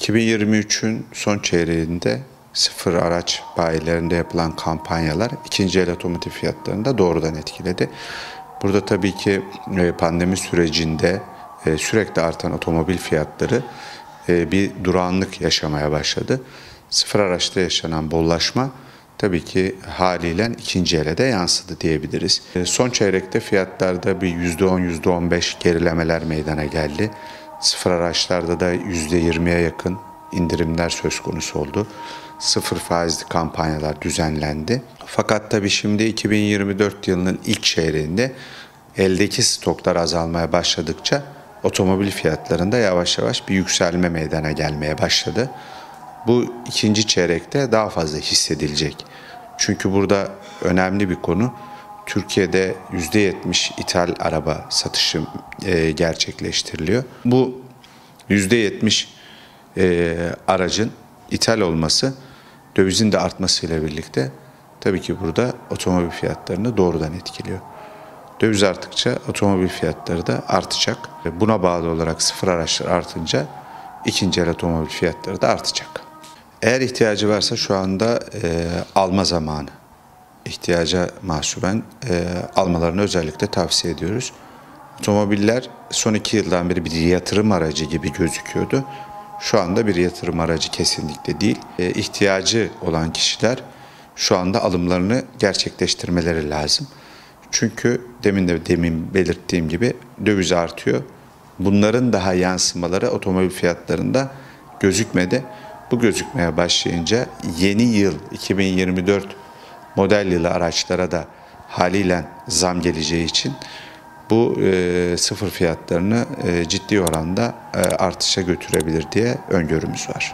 2023'ün son çeyreğinde sıfır araç bayilerinde yapılan kampanyalar ikinci el otomotiv fiyatlarını da doğrudan etkiledi. Burada tabii ki pandemi sürecinde sürekli artan otomobil fiyatları bir durağanlık yaşamaya başladı. Sıfır araçta yaşanan bollaşma tabii ki haliyle ikinci ele de yansıdı diyebiliriz. Son çeyrekte fiyatlarda bir %10, %15 gerilemeler meydana geldi. Sıfır araçlarda da %20'ye yakın indirimler söz konusu oldu. Sıfır faizli kampanyalar düzenlendi. Fakat tabii şimdi 2024 yılının ilk çeyreğinde eldeki stoklar azalmaya başladıkça otomobil fiyatlarında yavaş yavaş bir yükselme meydana gelmeye başladı. Bu ikinci çeyrekte daha fazla hissedilecek. Çünkü burada önemli bir konu, Türkiye'de %70 ithal araba satışı gerçekleştiriliyor. Bu %70 aracın ithal olması dövizin de artmasıyla birlikte tabii ki burada otomobil fiyatlarını doğrudan etkiliyor. Döviz arttıkça otomobil fiyatları da artacak. Buna bağlı olarak sıfır araçlar artınca ikinci el otomobil fiyatları da artacak. Eğer ihtiyacı varsa şu anda alma zamanı. İhtiyaca mahsuben almalarını özellikle tavsiye ediyoruz. Otomobiller son 2 yıldan beri bir yatırım aracı gibi gözüküyordu. Şu anda bir yatırım aracı kesinlikle değil. İhtiyacı olan kişiler şu anda alımlarını gerçekleştirmeleri lazım. Çünkü demin belirttiğim gibi döviz artıyor. Bunların daha yansımaları otomobil fiyatlarında gözükmedi. Bu gözükmeye başlayınca yeni yıl 2024 model yılı araçlara da haliyle zam geleceği için bu sıfır fiyatlarını ciddi oranda artışa götürebilir diye öngörümüz var.